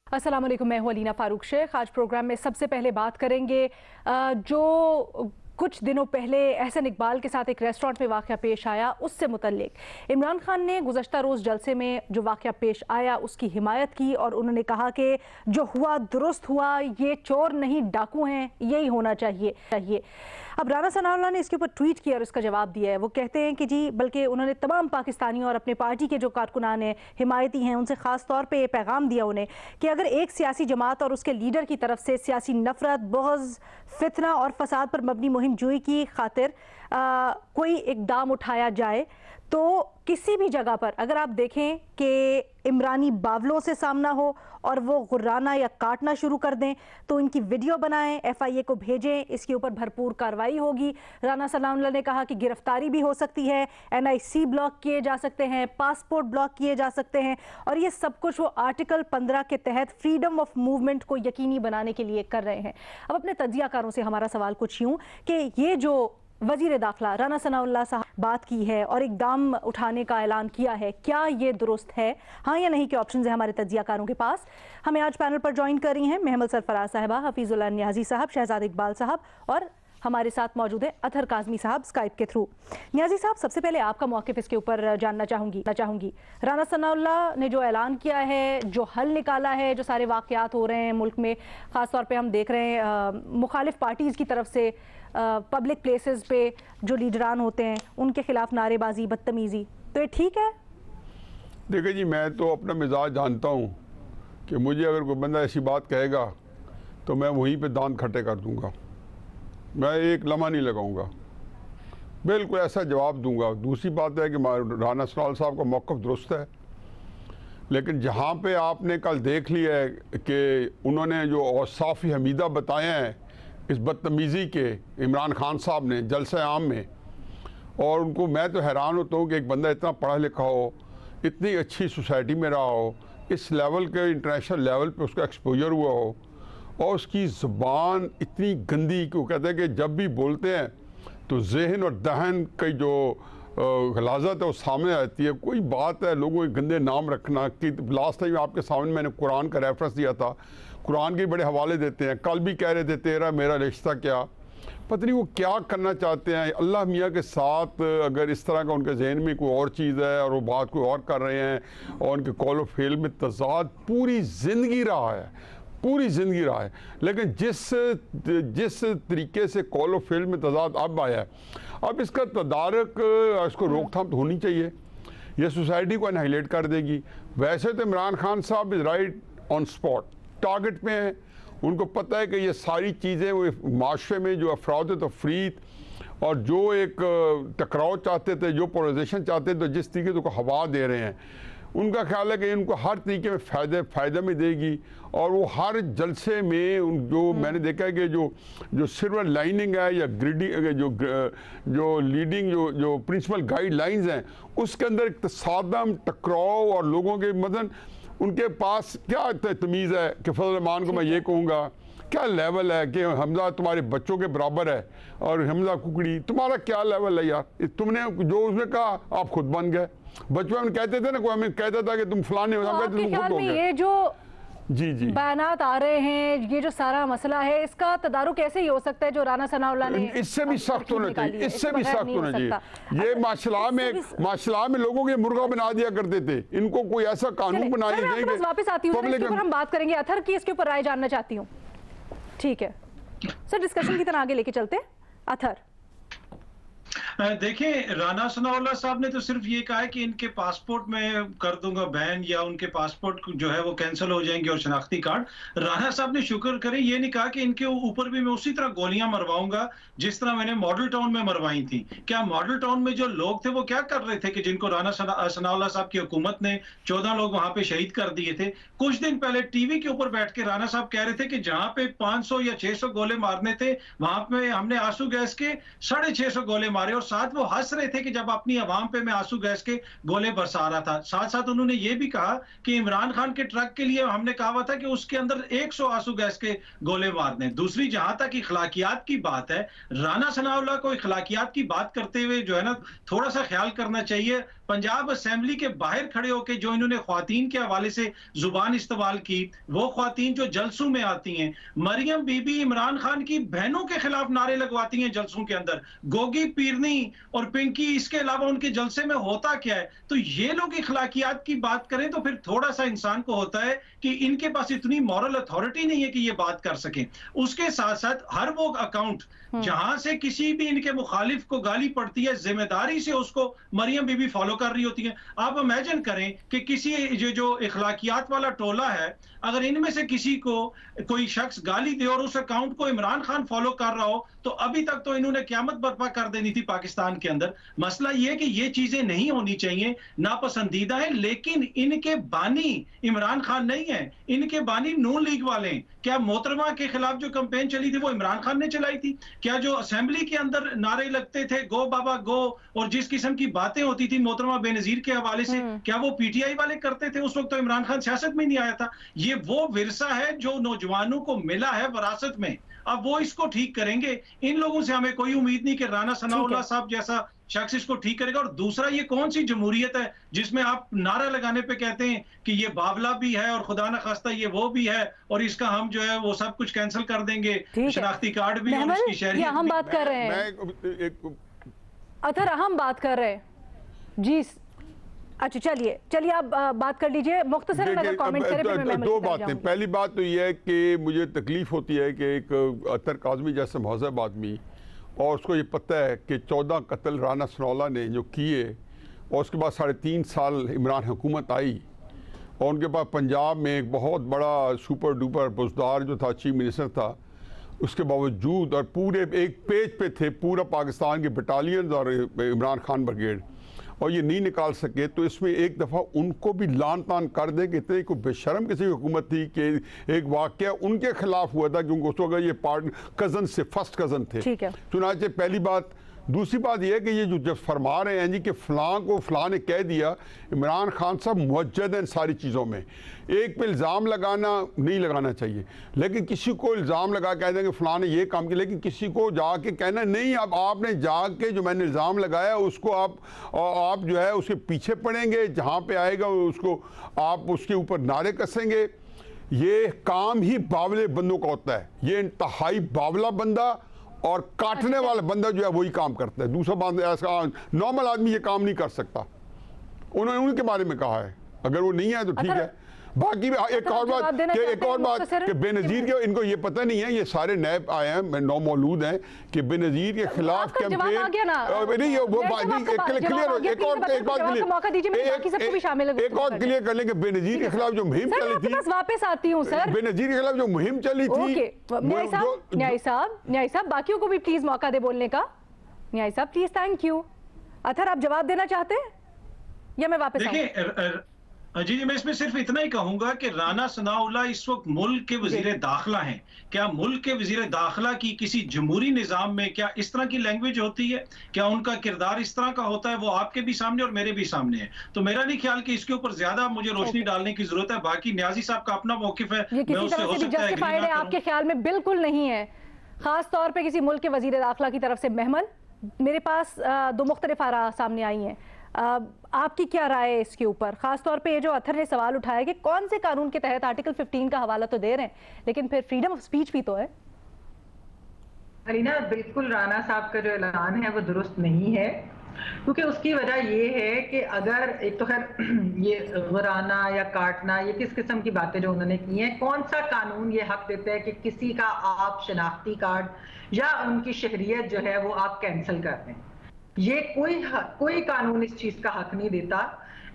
अस्सलाम वालेकुम, मैं हूं अलीना फारूक शेख। आज प्रोग्राम में सबसे पहले बात करेंगे जो कुछ दिनों पहले एहसन इकबाल के साथ एक रेस्टोरेंट में वाक़या पेश आया, उससे मुतल्लिक इमरान खान ने गुज़श्ता रोज़ जलसे में जो वाक़या पेश आया उसकी हिमायत की और उन्होंने कहा कि जो हुआ दुरुस्त हुआ, ये चोर नहीं डाकू हैं, यही होना चाहिए। अब राना सनाउल्लाह ने इसके ऊपर ट्वीट किया और इसका जवाब दिया है। वो कहते हैं कि जी, बल्कि उन्होंने तमाम पाकिस्तानियों और अपने पार्टी के जो कारकुनान हैं, हिमायती हैं, उनसे ख़ास तौर पर यह पैगाम दिया उन्हें कि अगर एक सियासी जमात और उसके लीडर की तरफ से सियासी नफरत, बुग़्ज़, फितना और फसाद पर मबनी मुहिम जुई की खातिर कोई इकदाम उठाया जाए तो किसी भी जगह पर अगर आप देखें कि इमरानी बावलों से सामना हो और वो गुर्राना या काटना शुरू कर दें तो इनकी वीडियो बनाएं, FIA को भेजें, इसके ऊपर भरपूर कार्रवाई होगी। राना सनाउल्लाह ने कहा कि गिरफ्तारी भी हो सकती है, NIC ब्लॉक किए जा सकते हैं, पासपोर्ट ब्लॉक किए जा सकते हैं और ये सब कुछ वो आर्टिकल 15 के तहत फ्रीडम ऑफ मूवमेंट को यकीनी बनाने के लिए कर रहे हैं। अब अपने तज्जियाकारों से हमारा सवाल कुछ यूँ कि ये जो वज़ीर दाखिला राना सनाउल्लाह साहब बात की है और इकदाम उठाने का ऐलान किया है, क्या ये दुरुस्त है, हाँ या नहीं के ऑप्शन है हमारे तज्जियाकारों के पास। हमें आज पैनल पर ज्वाइन कर रही हैं महमल सरफराज साहिबा, हफीजुल्लाह नियाजी साहब, शहजाद इकबाल साहब और हमारे साथ मौजूद है अतहर काज़मी साहब स्काइप के थ्रू। नियाजी साहब, सबसे पहले आपका मौक़िफ़ इसके ऊपर जानना चाहूँगी। राना सनाउल्लाह ने जो ऐलान किया है, जो हल निकाला है, जो सारे वाक़यात हो रहे हैं मुल्क में, ख़ास तौर पे हम देख रहे हैं मुखालिफ पार्टीज़ की तरफ से पब्लिक प्लेसेस पे जो लीडरान होते हैं उनके खिलाफ नारेबाजी, बदतमीज़ी, तो ये ठीक है? देखिए जी, मैं तो अपना मिजाज जानता हूँ कि मुझे अगर कोई बंदा ऐसी बात कहेगा तो मैं वहीं पे दांत खट्टे कर दूँगा, मैं एक लम्हा नहीं लगाऊंगा, बिल्कुल ऐसा जवाब दूंगा। दूसरी बात है कि राना सनाउल्लाह साहब का मौक़िफ़ दुरुस्त है, लेकिन जहाँ पे आपने कल देख लिया है कि उन्होंने जो औसाफ़ हमीदा बताए हैं इस बदतमीज़ी के इमरान खान साहब ने जलसे आम में, और उनको मैं तो हैरान होता हूँ कि एक बंदा इतना पढ़ा लिखा हो, इतनी अच्छी सोसाइटी में रहा हो, इस लेवल के इंटरनेशनल लेवल पे उसका एक्सपोजर हुआ हो और उसकी ज़ुबान इतनी गंदी कि वो कहते हैं कि जब भी बोलते हैं तो जहन और दहन की जो गलाजत है वो सामने आती है। कोई बात है लोगों के गंदे नाम रखना कि लास्ट टाइम आपके सामने मैंने कुरान का रेफरेंस दिया था, कुरान के बड़े हवाले देते हैं, कल भी कह रहे थे तेरा मेरा रिश्ता क्या, पता नहीं वो क्या करना चाहते हैं। अल्लाह मियाँ के साथ अगर इस तरह का उनके जहन में कोई और चीज़ है और वो बात कोई और कर रहे हैं और उनके कौल फेल में तज़ाद पूरी ज़िंदगी रहा है, पूरी ज़िंदगी रहा है, लेकिन जिस तरीके से कौल फेल में तज़ाद अब आया है, अब इसका तदारक, इसको रोकथाम तो होनी चाहिए। ये सोसाइटी को अनहाइलाइट कर देगी। वैसे तो इमरान खान साहब is right on spot, target पे हैं, उनको पता है कि ये सारी चीज़ें वो माशरे में जो अफराद तफरीत और जो एक टकराव चाहते थे, जो पोलराइजेशन चाहते थे, जिस तरीके से उनको हवा दे रहे हैं, उनका ख्याल है कि इनको हर तरीके में फ़ायदा में देगी। और वो हर जलसे में जो मैंने देखा है कि जो सिल्वर लाइनिंग है या ग्रिडिंग जो लीडिंग जो प्रिंसिपल गाइडलाइंस हैं, उसके अंदर एक तसादम, टकराव और लोगों के मदन उनके पास क्या तमीज़ है कि फजल रहमान को मैं ये कहूँगा, क्या लेवल है कि हमजा तुम्हारे बच्चों के बराबर है और हमजा कुकड़ी तुम्हारा क्या लेवल है यार। तुमने जो उसने कहा आप खुद बन गए। बचपन में कहते थे ना, कोई हमें कहता था कि तुम फलाने हो, हम कहते तुम खुद हो गए। ये जो जी बयानात आ रहे हैं, ये जो सारा मसला है, इसका तदारुक कैसे ही हो सकता है जो राना सनाउल्लाह ने इससे भी सख्त होना चाहिए, इससे भी सख्त होना चाहिए। ये माशला में लोगों के मुर्गा बना दिया करते थे, इनको कोई ऐसा कानून बनाइए। वापस आती हूँ, हम बात करेंगे अतहर की, इसके ऊपर राय जानना चाहती हूँ। ठीक है सर, डिस्कशन की तरह आगे लेके चलते। अतहर, देखिए, राना सनाउल्लाह साहब ने तो सिर्फ ये कहा है कि इनके पासपोर्ट में कर दूंगा बैन या उनके पासपोर्ट जो है वो कैंसिल हो जाएंगे और शनाख्ती कार्ड। राना साहब ने शुक्र करें ये नहीं कहा कि इनके ऊपर भी मैं उसी तरह गोलियां मरवाऊंगा जिस तरह मैंने मॉडल टाउन में मरवाई थी। क्या मॉडल टाउन में जो लोग थे वो क्या कर रहे थे कि जिनको राना सनाउल्लाह साहब की हुकूमत ने 14 लोग वहां पे शहीद कर दिए थे। कुछ दिन पहले टीवी के ऊपर बैठ के राना साहब कह रहे थे कि जहां पे 500 या 600 गोले मारने थे वहां पे हमने आंसू गैस के 650 गोले मारे और साथ वो हंस रहे थे कि जब अपनी आवाम पे मैं आंसू गैस के गोले बरसा रहा था। साथ साथ उन्होंने ये भी कहा कि इमरान खान के ट्रक के लिए हमने कहा हुआ था कि उसके अंदर 100 आंसू गैस के गोले मार दें। दूसरी, जहां तक इखलाकियात की बात है, राना सनाउल्लाह को इखलाकियात की बात करते हुए जो है ना, थोड़ा सा ख्याल करना चाहिए। पंजाब असेंबली के बाहर खड़े होकर जो इन्होंने ख्वातीन के हवाले से जुबान इस्तेमाल की, वो ख्वातीन जो जलसों में आती हैं, मरियम बीबी इमरान खान की बहनों के खिलाफ नारे लगवाती हैं जलसों के अंदर, गोगी पीरनी और पिंकी, इसके अलावा उनके जलसे में होता क्या है? तो ये लोग इखलाकियात की बात करें तो फिर थोड़ा सा इंसान को होता है कि इनके पास इतनी मॉरल अथॉरिटी नहीं है कि ये बात कर सकें। उसके साथ साथ हर वो अकाउंट जहां से किसी भी इनके मुखालिफ को गाली पड़ती है, जिम्मेदारी से उसको मरियम बीबी फॉलो कर रही होती है। आप इमेजिन करें कि किसी जो इखलाकियात वाला टोला है, अगर इनमें से किसी को कोई शख्स गाली दे और उस अकाउंट को इमरान खान फॉलो कर रहा हो, तो अभी तक तो इन्होंने क़यामत बर्पा कर देनी थी पाकिस्तान के अंदर। मसला यह है कि ये चीजें नहीं होनी चाहिए, नापसंदीदा है, लेकिन इनके बानी इमरान खान नहीं है, इनके बानी नून लीग वाले हैं। क्या मोहतरमा के खिलाफ जो कैंपेन चली थी वो इमरान खान ने चलाई थी? क्या जो असेंबली के अंदर नारे लगते थे गो बाबा गो, और जिस किस्म की बातें होती थी मोहतरमा बेनजीर के हवाले से, क्या वो पीटीआई वाले करते थे? उस वक्त तो इमरान खान सियासत में नहीं आया था। ये वो विरसा है जो नौजवानों को मिला है विरासत में, अब वो इसको ठीक करेंगे। इन लोगों से हमें कोई उम्मीद नहीं कि राना सनाउल्लाह साहब जैसा शख्स इसको ठीक करेगा। और दूसरा, ये कौन सी जमहूरियत है जिसमें आप नारा लगाने पे कहते हैं कि ये बावला भी है और खुदा न खास्ता ये वो भी है, और इसका हम जो है वो सब कुछ कैंसिल कर देंगे, शनाख्ती कार्ड भी और इसकी शहरियत हम बात कर रहे हैं, अतर हम बात कर रहे हैं जी। अच्छा, चलिए आप बात कर लीजिए, मुख्तसर अगर कमेंट करें। दो बातें। पहली बात तो ये है कि मुझे तकलीफ होती है कि एक अतर काज़मी जैसे महज़ब आदमी, और उसको ये पता है कि 14 कत्ल राना सनाउल्लाह ने जो किए, और उसके बाद 3.5 साल इमरान हुकूमत आई, और उनके पास पंजाब में एक बहुत बड़ा सुपर डुपर बुज़दार जो था, चीफ मिनिस्टर था, उसके बावजूद और पूरे एक पेज पे थे पूरा पाकिस्तान के बटालियन और इमरान खान ब्रिगेड, और ये नहीं निकाल सके। तो इसमें एक दफ़ा उनको भी लान तान कर दे कि इतनी कोई बेशरम किसी की हुकूमत थी कि एक वाक़या उनके खिलाफ हुआ था, क्योंकि उस वक्त ये पार्ट कज़न से फर्स्ट कज़न थे। चुनाचे पहली बात। दूसरी बात यह है कि ये जो जब फरमा रहे हैं जी कि फ़लाँ को फ़लाँ ने कह दिया, इमरान खान साहब मुअज्जद हैं सारी चीज़ों में। एक पे इल्ज़ाम लगाना नहीं लगाना चाहिए, लेकिन किसी को इल्ज़ाम लगा कह देंगे फ़लाँ ने ये काम किया, लेकिन किसी को जाके कहना नहीं, अब आपने जाके जो मैंने इल्ज़ाम लगाया उसको आप जो है उसके पीछे पड़ेंगे, जहाँ पे आएगा उसको आप उसके ऊपर नारे कसेंगे। ये काम ही बावले बंदों का होता है। ये इंतहाई बावला बंदा और काटने वाला बंदा जो है वही काम करता है। दूसरा बात, ऐसा नॉर्मल आदमी ये काम नहीं कर सकता। उन्होंने उनके बारे में कहा है, अगर वो नहीं है तो ठीक है। बाकी एक और बात कि बेनज़ीर के इनको ये पता नहीं है, ये सारे नए आए हैं, नौ मौलूद हैं कि बेनज़ीर के खिलाफ कैंपेन नहीं, वो बात क्लियर। एक और क्लियर कर लें कि बेनज़ीर के खिलाफ जो मुहिम चली थी, वापस आती हूँ सर, बेनज़ीर के खिलाफ जो मुहिम चली थी, न्याय साहब बाकियों को भी प्लीज मौका दे बोलने का। न्याय साहब प्लीज, थैंक यू। अतर आप जवाब देना चाहते हैं या मैं वापस देखिए जी, मैं इसमें सिर्फ इतना ही कहूंगा कि राना सनाउल्लाह इस वक्त मुल्क के वजीर दाखिला हैं। क्या मुल्क के वजीर दाखिला की किसी जमहूरी निज़ाम में क्या इस तरह की लैंग्वेज होती है? क्या उनका किरदार इस तरह का होता है? वो आपके भी सामने और मेरे भी सामने है। तो मेरा नहीं ख्याल कि इसके ऊपर ज्यादा मुझे रोशनी डालने की जरूरत है। बाकी न्याजी साहब का अपना मौकिफ है, ये किसी तरह से भी जस्टिफाइड है आपके ख्याल में? बिल्कुल नहीं है, खास तौर पर किसी मुल्क के वजीर दाखिला की तरफ से। मेहमन, मेरे पास दो मुख्तलिफ आरा सामने आई हैं, आपकी क्या राय है इसके ऊपर? खास तौर पे ये जो अथर ने सवाल उठाया कि कौन से कानून के तहत, आर्टिकल 15 का हवाला तो दे रहे हैं, लेकिन फिर फ्रीडम ऑफ स्पीच भी तो है। अलीना, बिल्कुल राना साहब का जो ऐलान है वो दुरुस्त नहीं है, क्योंकि उसकी वजह ये है कि अगर एक तो खैर ये गुराना या काटना, ये किस किस्म की बातें जो उन्होंने की हैं, कौन सा कानून ये हक देता है कि किसी का आप शनाख्ती कार्ड या उनकी शहरियत जो है वो आप कैंसिल कर दें? ये कोई कानून इस चीज का हक नहीं देता।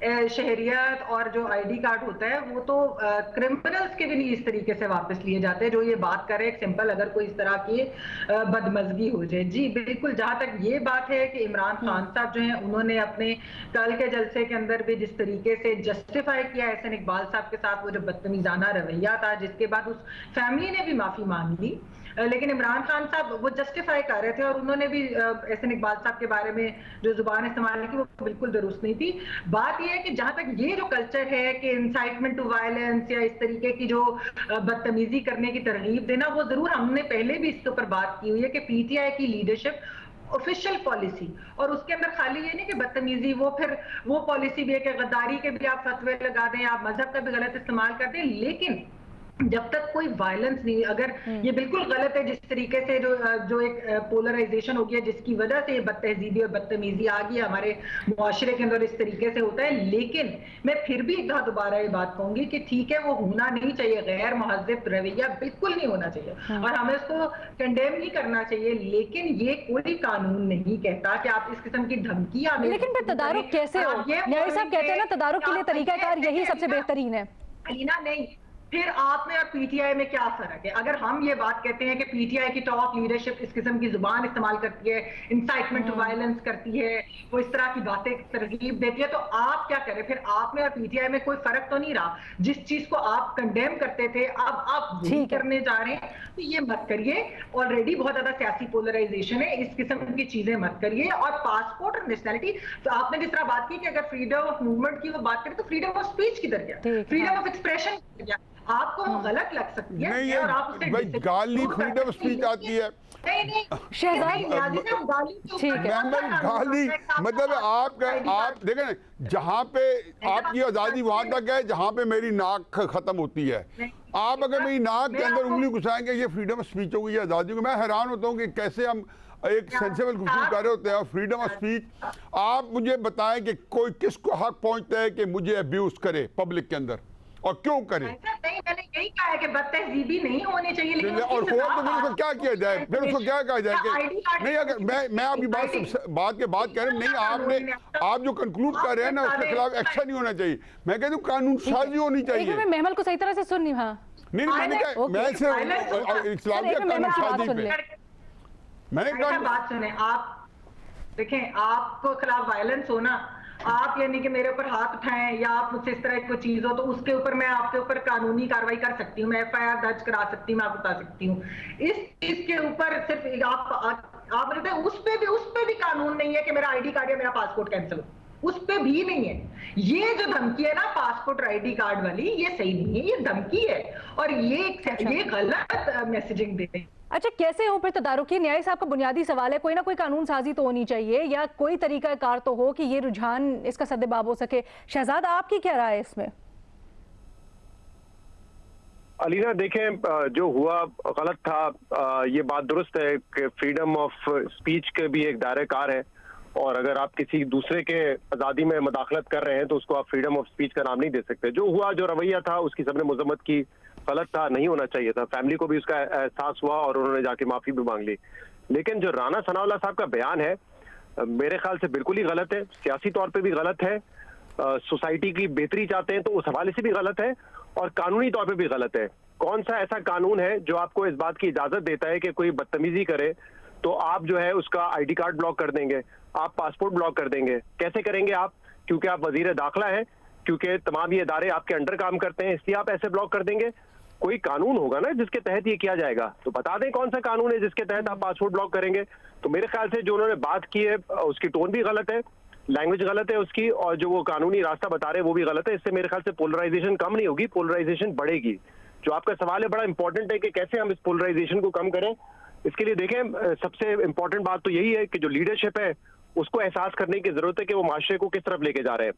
शहरियत और जो आईडी कार्ड होता है वो तो क्रिमिनल्स के भी नहीं इस तरीके से वापस लिए जाते जो ये बात करे एक सिंपल अगर कोई इस तरह की बदमजगी हो जाए। जी बिल्कुल, जहां तक ये बात है कि इमरान खान साहब जो हैं उन्होंने अपने कल के जलसे के अंदर भी जिस तरीके से जस्टिफाई किया एहसन इकबाल साहब के साथ वो जो बदतमीजाना रवैया था, जिसके बाद उस फैमिली ने भी माफी मांग ली, लेकिन इमरान खान साहब वो जस्टिफाई कर रहे थे और उन्होंने भी एहसन इकबाल साहब के बारे में जो जुबान इस्तेमाल की वो बिल्कुल दुरुस्त नहीं थी। बात यह है कि जहां तक ये जो कल्चर है कि इंसाइटमेंट टू वायलेंस या इस तरीके की जो बदतमीजी करने की तरगीब देना, वो जरूर हमने पहले भी इसके ऊपर बात की हुई है कि पीटीआई की लीडरशिप ऑफिशियल पॉलिसी और उसके अंदर खाली ये नहीं कि बदतमीजी, वो फिर वो पॉलिसी भी है कि गद्दारी के भी आप फतवे लगा दें, आप मजहब का भी गलत इस्तेमाल कर दें, लेकिन जब तक कोई वायलेंस नहीं, अगर ये बिल्कुल गलत है जिस तरीके से जो एक पोलराइजेशन हो गया जिसकी वजह से ये बदतहजीबी और बदतमीजी आ गई हमारे मुआशरे के अंदर इस तरीके से होता है, लेकिन मैं फिर भी एक दफा दोबारा ये बात कहूंगी कि ठीक है वो होना नहीं चाहिए, गैर महज़्ज़ब रवैया बिल्कुल नहीं होना चाहिए और हमें उसको कंडेम नहीं करना चाहिए, लेकिन ये कोई कानून नहीं कहता कि आप इस किस्म की धमकी हमें। लेकिन फिर तदारुक कैसे हो? न्याय साहब कहते हैं ना तदारुक के लिए तरीकाकार यही सबसे बेहतरीन है। अलीना नहीं, फिर आप में और पीटीआई में क्या फर्क है? अगर हम ये बात कहते हैं कि पीटीआई की टॉप लीडरशिप इस किस्म की जुबान इस्तेमाल करती है, इंसाइटमेंट टू वायलेंस करती है, वो इस तरह की बातें तरगीब देती है, तो आप क्या करें? फिर आप में और पीटीआई में कोई फर्क तो नहीं रहा। जिस चीज को आप कंडेम करते थे अब आप वही करने जा रहे हैं, तो ये मत करिए। ऑलरेडी बहुत ज्यादा सियासी पोलराइजेशन है, इस किस्म की चीजें मत करिए। और पासपोर्ट और नेशनलिटी, तो आपने जिस तरह बात की कि अगर फ्रीडम ऑफ मूवमेंट की वो बात करें तो फ्रीडम ऑफ स्पीच किधर गया, फ्रीडम ऑफ एक्सप्रेशन किधर गया? आपको गलत लग सकती है नहीं, और आप उसे भाई गाली फ्रीडम ऑफ स्पीच आती है। नहीं ठीक है, गाली मतलब आप देखें ना, जहाँ पे आपकी आज़ादी वहाँ तक है जहाँ पे मेरी नाक खत्म होती है। आप अगर मेरी नाक के अंदर उंगली घुसाएंगे ये फ्रीडम ऑफ स्पीच होगी, आज़ादी होगी। मैं हैरान होता हूँ कि कैसे हम एक सेंसिबल गुफ्तगू कर रहे होते हैं। फ्रीडम ऑफ स्पीच, आप मुझे बताएं कि कोई किसको हक पहुँचता है कि मुझे अब्यूज करे पब्लिक के अंदर, और क्यों करे? नहीं, मैंने यही कहा है कि बदतहजीबी नहीं होनी चाहिए, लेकिन और फिर उसको क्या किया जाए? फिर उसको क्या कहा जाए कि नहीं? अगर मैं आपकी बात के बाद कह रहा हूँ, नहीं आप जो कंक्लूड कर रहे हैं ना उसके खिलाफ एक्शन नहीं होना चाहिए। मैं कहती हूँ कानून साजी होनी चाहिए। मैं महमल को सही तरह से सुन नहीं। हाँ नहीं, मैंने कहा मैं से इस्लामिया कानून साजी पे मैंने कहा बात सुने। आप देखें, आपको खिलाफ वायलेंस हो ना, आप यानी कि मेरे ऊपर हाथ उठाएं या आप मुझसे इस तरह कोई चीज हो तो उसके ऊपर मैं आपके ऊपर कानूनी कार्रवाई कर सकती हूँ, मैं एफआईआर दर्ज करा सकती हूँ, मैं आपको बता सकती हूँ। इस चीज के ऊपर सिर्फ आप बोलते हैं उस पे भी कानून नहीं है कि मेरा आईडी कार्ड या मेरा पासपोर्ट कैंसिल हो, उस पे भी नहीं है। ये जो धमकी है ना पासपोर्ट और आईडी कार्ड वाली, ये सही नहीं है, ये धमकी है और ये गलत मैसेजिंग दे रहे हैं। अच्छा, कैसे हो फिर तदारुकी? न्याय साहब का बुनियादी सवाल है, कोई ना कोई कानून साजी तो होनी चाहिए या कोई तरीका कार तो हो कि ये रुझान इसका सद्देबाब हो सके। शहजाद, आपकी क्या राय है इसमें? अलीना देखें, जो हुआ गलत था, ये बात दुरुस्त है कि फ्रीडम ऑफ स्पीच के भी एक दायरे कार है और अगर आप किसी दूसरे के आज़ादी में मदाखलत कर रहे हैं तो उसको आप फ्रीडम ऑफ स्पीच का नाम नहीं दे सकते। जो हुआ, जो रवैया था उसकी सबने मजम्मत की, गलत था, नहीं होना चाहिए था। फैमिली को भी उसका एहसास हुआ और उन्होंने जाके माफी भी मांग ली। लेकिन जो राना सनाउल्लाह साहब का बयान है मेरे ख्याल से बिल्कुल ही गलत है, सियासी तौर पे भी गलत है, सोसाइटी की बेहतरी चाहते हैं तो उस हवाले से भी गलत है और कानूनी तौर पे भी गलत है। कौन सा ऐसा कानून है जो आपको इस बात की इजाजत देता है कि कोई बदतमीजी करे तो आप जो है उसका आईडी कार्ड ब्लॉक कर देंगे, आप पासपोर्ट ब्लॉक कर देंगे? कैसे करेंगे आप? क्योंकि आप वजीर दाखिला है, क्योंकि तमाम ये इदारे आपके अंडर काम करते हैं, इसलिए आप ऐसे ब्लॉक कर देंगे? कोई कानून होगा ना जिसके तहत ये किया जाएगा, तो बता दें कौन सा कानून है जिसके तहत आप पासपोर्ट ब्लॉक करेंगे। तो मेरे ख्याल से जो उन्होंने बात की है उसकी टोन भी गलत है, लैंग्वेज गलत है उसकी, और जो वो कानूनी रास्ता बता रहे हैं वो भी गलत है। इससे मेरे ख्याल से पोलराइजेशन कम नहीं होगी, पोलराइजेशन बढ़ेगी। जो आपका सवाल है बड़ा इंपॉर्टेंट है कि कैसे हम इस पोलराइजेशन को कम करें। इसके लिए देखें, सबसे इंपॉर्टेंट बात तो यही है कि जो लीडरशिप है उसको एहसास करने की जरूरत है कि वो माशरे को किस तरफ लेके जा रहे हैं।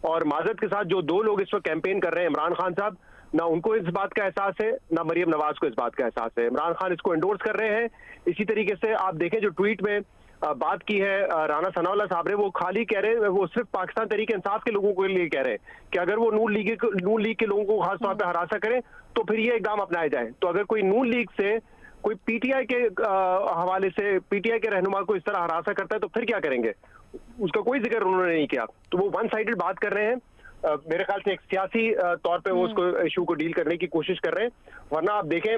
और माजरत के साथ जो दो लोग इस वक्त कैंपेन कर रहे हैं, इमरान खान साहब, ना उनको इस बात का एहसास है ना मरियम नवाज को इस बात का एहसास है। इमरान खान इसको एंडोर्स कर रहे हैं। इसी तरीके से आप देखें जो ट्वीट में बात की है राना सनाउल्लाह साहब ने, वो खाली कह रहे हैं, वो सिर्फ पाकिस्तान तहरीक इंसाफ के लोगों के लिए कह रहे हैं कि अगर वो नून लीग के लोगों को खासतौर पर हरासा करें तो फिर ये इकदाम अपनाए जाए। तो अगर कोई नून लीग से, कोई पीटीआई के हवाले से पीटीआई के रहनुमा को इस तरह हरासा करता है तो फिर क्या करेंगे? उसका कोई जिक्र उन्होंने नहीं किया। तो वो वन साइडेड बात कर रहे हैं। मेरे ख्याल से एक सियासी तौर पे वो उसको इशू को डील करने की कोशिश कर रहे हैं। वरना आप देखें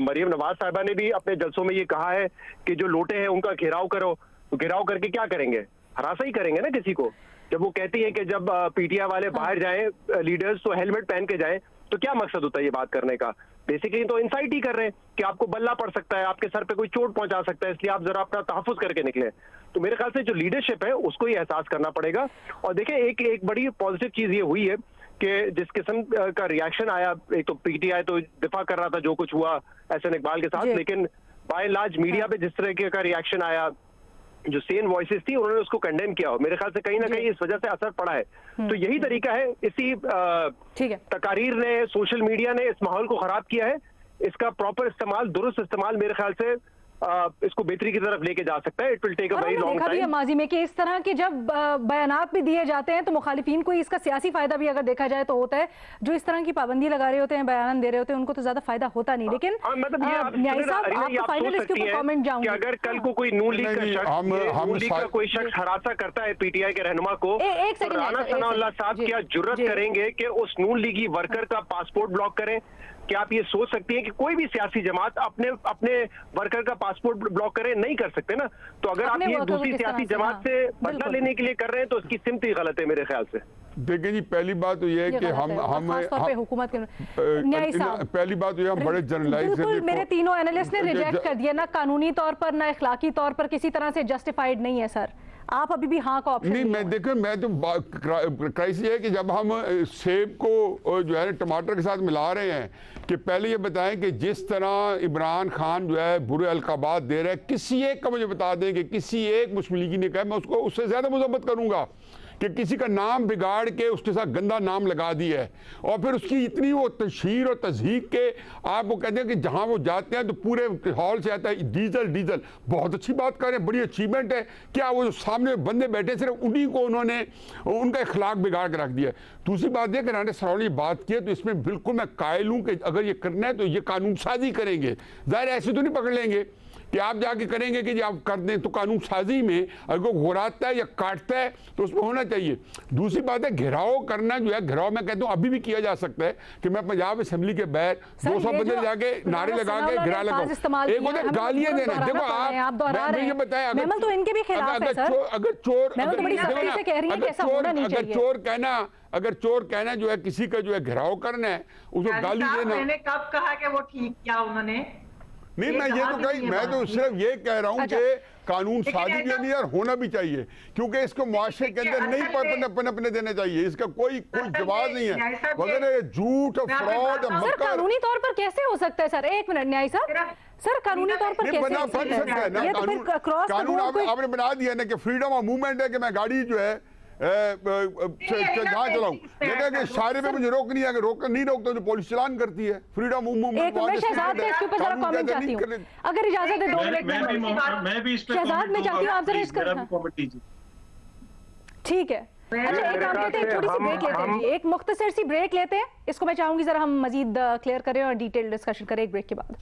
मरियम नवाज साहिबा ने भी अपने जलसों में ये कहा है कि जो लोटे हैं उनका घेराव करो। तो घेराव करके क्या करेंगे? हरासा ही करेंगे ना किसी को। जब वो कहती है कि जब पीटीआई वाले बाहर जाएं लीडर्स तो हेलमेट पहन के जाएं, तो क्या मकसद होता है ये बात करने का? बेसिकली तो इंसाइट ही कर रहे हैं कि आपको बल्ला पड़ सकता है, आपके सर पे कोई चोट पहुंचा सकता है, इसलिए आप जरा अपना तहफ्फुज करके निकले। तो मेरे ख्याल से जो लीडरशिप है उसको ये एहसास करना पड़ेगा। और देखिए एक बड़ी पॉजिटिव चीज ये हुई है कि जिस किस्म का रिएक्शन आया, एक तो पीटीआई तो दिफा कर रहा था जो कुछ हुआ एहसन इकबाल के साथ, लेकिन बाय एंड लार्ज मीडिया पे जिस तरह का रिएक्शन आया, जो सेन वॉइसेस थी उन्होंने उसको कंडेम किया। मेरे ख्याल से कहीं ना कहीं इस वजह से असर पड़ा है। तो यही तरीका है। इसी तकारीर ने, सोशल मीडिया ने इस माहौल को खराब किया है। इसका प्रॉपर इस्तेमाल, दुरुस्त इस्तेमाल मेरे ख्याल से इसको बेहतरी की तरफ लेके जा सकता है। It will take a very long time. माजी में कि इस तरह के जब बयानात भी दिए जाते हैं तो मुखालिफिन को इसका सियासी फायदा भी अगर देखा जाए तो होता है। जो इस तरह की पाबंदी लगा रहे होते हैं, बयान दे रहे होते हैं, उनको तो ज्यादा फायदा होता नहीं। लेकिन न्याय साहब, आप फाइनल इसके ऊपर कमेंट जाऊंगी। अगर कल को कोई नून लीग का कोई शख्स हरासा करता है पीटीआई के रहनुमा को, तो राना सनाउल्लाह साहब क्या जुर्रत करेंगे कि उस नून लीगी वर्कर का पासपोर्ट ब्लॉक करें? क्या आप ये सोच सकती हैं कि कोई भी सियासी जमात अपने वर्कर का पासपोर्ट ब्लॉक करे? नहीं कर सकते ना। तो अगर आप ये दूसरी सियासी जमात से बदला लेने के लिए कर रहे हैं तो उसकी सिमत ही गलत है मेरे ख्याल से। देखिए जी, पहली बात तो ये है कि हुकूमत पहली बात तो ये हम बड़े जनरलाइज मेरे तीनों एनालिस्ट ने रिजेक्ट कर दिया, ना कानूनी तौर पर ना इखलाकी तौर पर किसी तरह से जस्टिफाइड नहीं है सर। आप अभी भी हाँ का ऑप्शन नहीं। मैं देखो, मैं तो क्राइसिस है कि जब हम सेब को जो है टमाटर के साथ मिला रहे हैं, कि पहले ये बताएं कि जिस तरह इमरान खान जो है बुरे अलकाबात दे रहे हैं, किसी एक का मुझे बता दें कि किसी एक मुस्लिम लीगी ने कहा, मैं उसको उससे ज्यादा मुज़म्मत करूंगा कि किसी का नाम बिगाड़ के उसके साथ गंदा नाम लगा दिया है और फिर उसकी इतनी वो तशहीर और तज़हीक के आप वो कहते हैं कि जहां वो जाते हैं तो पूरे हॉल से आता है डीजल डीजल। बहुत अच्छी बात कर रहे हैं, बड़ी अचीवमेंट है। क्या वो जो सामने बंदे बैठे सिर्फ उन्हीं को उन्होंने उनका इखलाक बिगाड़ के रख दिया। दूसरी बात यह कि राना सनाउल्लाह ने बात की है तो इसमें बिल्कुल मैं कायल हूँ कि अगर ये करना है तो ये कानून साजी करेंगे। ज़ाहिर ऐसे तो नहीं पकड़ लेंगे कि आप जाके करेंगे कि आप कर दें, तो कानून साजी में अगर वो घुराता है या काटता है तो उसमें होना चाहिए। दूसरी बात है घेराव करना जो है, घेराव मैं कहता हूँ अभी भी किया जा सकता है कि मैं पंजाब असेंबली के बाहर 200 बंदे जाके नारे लगा के घेरा लगाऊं। एक होता है गालियां देना। देखो आप ये बताएं, अगर चोर कहना जो है किसी का जो है घेराव करना है, उसको गाली देना। मैंने कब कहा कि वो ठीक किया उन्होंने? नहीं, मैं तो सिर्फ ये कह रहा हूँ कि कानून साजी भी नहीं यार, होना भी चाहिए, क्योंकि इसको मुआशरे के अंदर नहीं पनपने देने चाहिए। इसका कोई जवाब नहीं है वगैरह झूठ और फ्रॉड और मक्कर। कानूनी तौर पर कैसे हो सकता है सर? एक मिनट न्याय साहब, सर कानूनी तौर पर कैसे हो सकता है ना? कानून आपने बना दिया ना कि फ्रीडम ऑफ मूवमेंट है कि मैं गाड़ी जो है जहाँ चलाऊं, लेकिन शायरे में मुझे रोक नहीं है, रोक नहीं रोकता तो पुलिस चलान करती है। फ्रीडम ऑफ मूवमेंट अगर इजाजत है 2 मिनट मैं भी इस पे शहजाद में चाहती हूँ आप जरा इसका। ठीक है, अच्छा एक काम लेते हैं, छोटी सी ब्रेक लेते हैं, एक मुख्तसर सी ब्रेक लेते हैं। इसको मैं चाहूंगी जरा हम मजीद क्लियर करें और डिटेल डिस्कशन करें एक ब्रेक के बाद।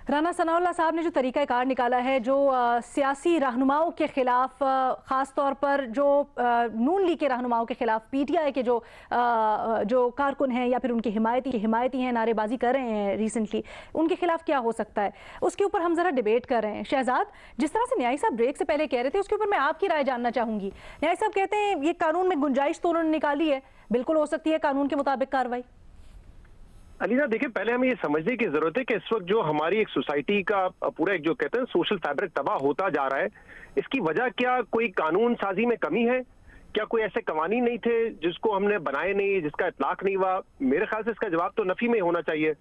राना सनाउल्लाह साहब ने जो तरीका कार निकाला है, जो सियासी रहनुमाओं के खिलाफ, ख़ास तौर पर जो नून लीग के रहनुमाओं के खिलाफ पीटीआई के जो कारकुन हैं या फिर उनकी हिमायती हैं, नारेबाजी कर रहे हैं रिसेंटली, उनके खिलाफ क्या हो सकता है, उसके ऊपर हम ज़रा डिबेट कर रहे हैं। शहजाद, जिस तरह से न्याय साहब ब्रेक से पहले कह रहे थे, उसके ऊपर मैं आपकी राय जानना चाहूँगी। न्याय साहब कहते हैं ये कानून में गुंजाइश तो उन्होंने निकाली है, बिल्कुल हो सकती है कानून के मुताबिक कार्रवाई। अलीना देखिए, पहले हमें ये समझने की जरूरत है कि इस वक्त जो हमारी एक सोसाइटी का पूरा एक जो कहते हैं सोशल फैब्रिक तबाह होता जा रहा है, इसकी वजह क्या कोई कानून साजी में कमी है? क्या कोई ऐसे कवानीन नहीं थे जिसको हमने बनाए नहीं, जिसका इतलाक नहीं हुआ? मेरे ख्याल से इसका जवाब तो नफी में होना चाहिए।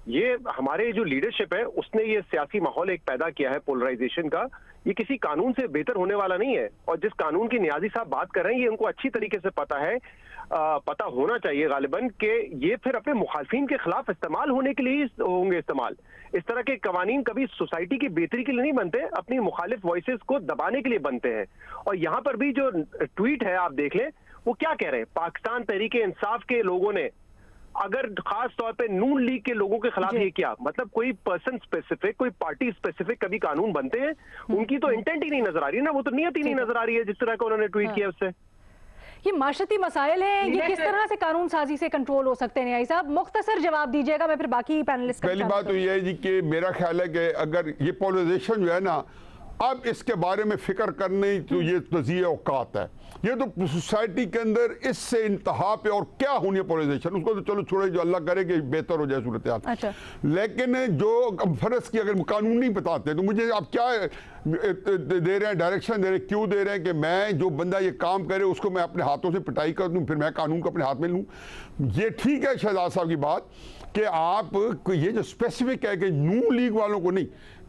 ये हमारे जो लीडरशिप है उसने ये सियासी माहौल एक पैदा किया है पोलराइजेशन का, ये किसी कानून से बेहतर होने वाला नहीं है। और जिस कानून की नियाजी साहब बात कर रहे हैं, ये उनको अच्छी तरीके से पता है, पता होना चाहिए गालिबन कि ये फिर अपने मुखालफिन के खिलाफ इस्तेमाल होने के लिए होंगे इस्तेमाल। इस तरह के कवानीन कभी सोसाइटी की बेहतरी के लिए नहीं बनते, अपनी मुखालिफ वॉइसेस को दबाने के लिए बनते हैं। और यहाँ पर भी जो ट्वीट है आप देख लें, वो क्या कह रहे हैं, पाकिस्तान तहरीक इंसाफ के लोगों ने अगर खास तौर पे नून लीग के लोगों के खिलाफ ये क्या, मतलब कोई पर्सन स्पेसिफिक, कोई पार्टी स्पेसिफिक कभी कानून बनते हैं? उनकी तो इंटेंट ही नहीं नजर आ रही ना, वो तो नियत ही नहीं नजर आ रही है जिस तरह का उन्होंने ट्वीट किया उससे। ये माशरती मसाइल हैं, ये किस तरह से कानून साजी से कंट्रोल हो सकते हैं? न्याई साहब मुख्तसर जवाब दीजिएगा, मैं फिर बाकी पैनलिस्ट। पहली बात तो ये है जी कि मेरा ख्याल है कि अगर ये पोलराइजेशन जो है ना, अब इसके बारे में फिक्र करने तो ये तज़िये औकात है, ये तो सोसाइटी के अंदर इससे इंतहा पे और क्या होनी है पोलराइजेशन, उसको तो चलो छोड़े, जो अल्लाह करे कि बेहतर हो जाए सूरत हाल। अच्छा। लेकिन जो फर्ज की अगर कानून नहीं बताते तो मुझे आप क्या दे रहे हैं, डायरेक्शन दे रहे हैं, क्यों दे रहे हैं कि मैं जो बंदा ये काम करे उसको मैं अपने हाथों से पिटाई कर दूं, फिर मैं कानून को अपने हाथ में लूं? ये ठीक है शहजाद साहब की बात कि आप ये जो स्पेसिफिक है कि नून लीग वालों को नहीं,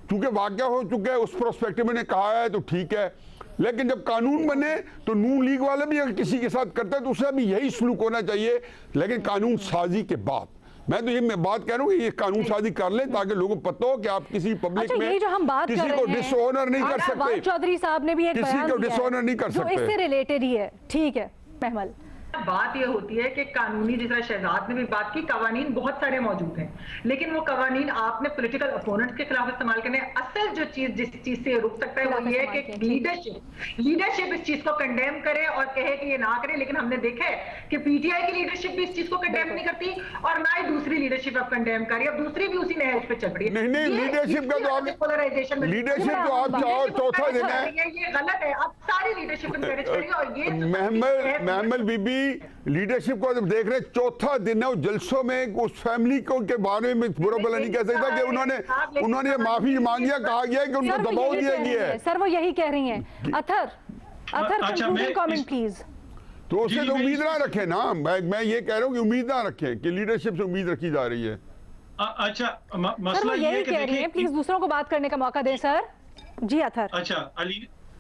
क्योंकि वाक़या हो चुका है उस प्रोस्पेक्टिव में कहा है तो ठीक है, लेकिन जब कानून बने तो नून लीग वाले भी अगर किसी के साथ करते हैं तो उससे भी यही सलूक होना चाहिए, लेकिन कानून साजी के बाद। मैं तो ये बात कह रहा हूँ कि ये कानून साजी कर लें ताकि लोगों को पता हो कि आप किसी पब्लिक में जो हम बात किसी को डिसऑनर नहीं कर सकते। चौधरी साहब ने भी एक किसी को डिसऑनर नहीं कर सकते, इससे रिलेटेड ही है। ठीक है महमल, बात यह होती है कि कानूनी, जिस तरह शहजाद ने भी बात की, कवानीन बहुत सारे मौजूद हैं, लेकिन वो कवानीन आपने पॉलिटिकल अपोनेंट के खिलाफ इस्तेमाल करने। असल जो चीज जिस चीज से रुक सकता है वो ये है कि लीडरशिप इस चीज को कंडेम करे और कहे कि ये ना करे। लेकिन हमने देखा है कि पीटीआई की लीडरशिप भी इस चीज को कंडेम नहीं करती और ना ही दूसरी लीडरशिप अब कंडेम कर रही है, अब दूसरी भी उसी नहज पे चल रही है। नहीं, लीडरशिप का तो आप पोलराइजेशन, लीडरशिप तो आप चाहो चौथा दिन है, ये गलत है। अब सारी लीडरशिप इंकरेज करिए और ये महमल बीबी लीडरशिप को जब देख रहे चौथा दिन है, उस जलसों में उस फैमिली को के बारे में बुरा भला नहीं कह सकता कि उन्होंने माफी मांगिया, कहा गया कि उनको दबाव दिया गया है। सर वो यही कह रही हैं। Other comment please. तो उससे तो उम्मीद ना रखें ना, मैं ये कह रहा हूँ कि उम्मीद ना रखें कि लीडरशिप से उम्मीद रखी जा रही है। अच्छा मसला ये है कि देखिए, प्लीज दूसरों को बात करने का मौका दें सर। जी अथर। अच्छा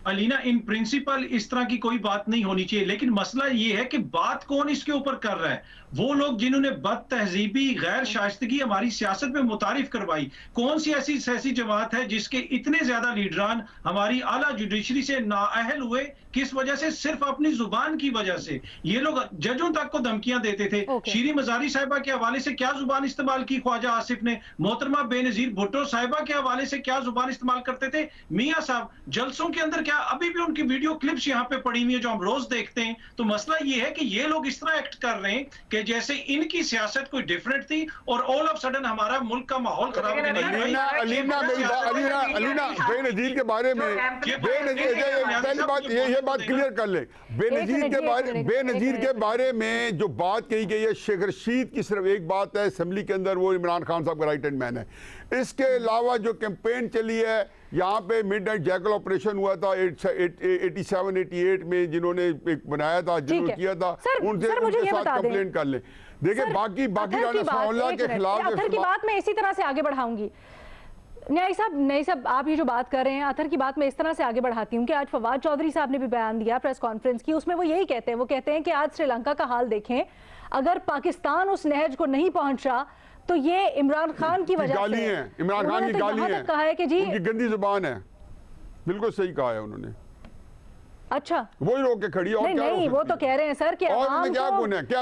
अलीना, इन प्रिंसिपल इस तरह की कोई बात नहीं होनी चाहिए, लेकिन मसला ये है कि बात कौन इसके ऊपर कर रहा है? वो लोग जिन्होंने बद तहजीबी, गैर शाइस्तगी हमारी सियासत में मुतारिफ करवाई। कौन सी ऐसी सियासी जमात है जिसके इतने ज्यादा लीडरान हमारी आला जुडिशरी से नाअहल हुए? किस वजह से? सिर्फ अपनी जुबान की वजह से। ये लोग जजों तक को धमकियां देते थे। शीरी मजारी साहिबा के हवाले से क्या जुबान इस्तेमाल की ख्वाजा आसिफ ने? मोहतरमा बेनजीर भुट्टो साहिबा के हवाले से क्या जुबान इस्तेमाल करते थे मियां साहब? जलसों के अंदर क्या अभी भी उनकी वीडियो क्लिप्स यहाँ पे पड़ी हुई है जो हम रोज देखते हैं। तो मसला ये है कि ये लोग इस तरह एक्ट कर रहे हैं कि जैसे इनकी सियासत कोई डिफरेंट थी और ऑल ऑफ सडन हमारा मुल्क का माहौल खराब हो गया। अलीना बेनजीर के बारे में, पहली बात ये बात क्लियर कर ले, बेनजीर के बारे में जो बात कही गई है, शेख रशीद की सिर्फ एक बात है असेंबली के अंदर, वो इमरान खान साहब का राइट हैंड मैन है। इसके अलावा जो कैंपेन चली है, यहाँ पे मिडनाइट जैकल ऑपरेशन हुआ था 87-88 में, जिन्होंने एक बनाया था, जिन्होंने किया था, उनके साथ कंप्लेंट कर ले। देखिए बाकी राना साउल्ला के खिलाफ अथर की बात मैं इसी तरह से आगे बढ़ाऊंगी। न्याई साहब आप ये जो बात कर रहे हैं अथर की बात मैं इस तरह से आगे बढ़ाती हूँ कि आज फवाद चौधरी साहब ने भी बयान दिया प्रेस कॉन्फ्रेंस की, उसमें वो यही कहते हैं, वो कहते हैं कि आज श्रीलंका का हाल देखें, अगर पाकिस्तान उस नहज को नहीं पहुंचा तो ये इमरान खान की वजह से है। इमरान खान की गाली है, कहा है कि जी उनकी गंदी जुबान है, बिल्कुल सही कहा है उन्होंने। अच्छा वही रोक के खड़ी और नहीं वो तो कह रहे हैं सर कि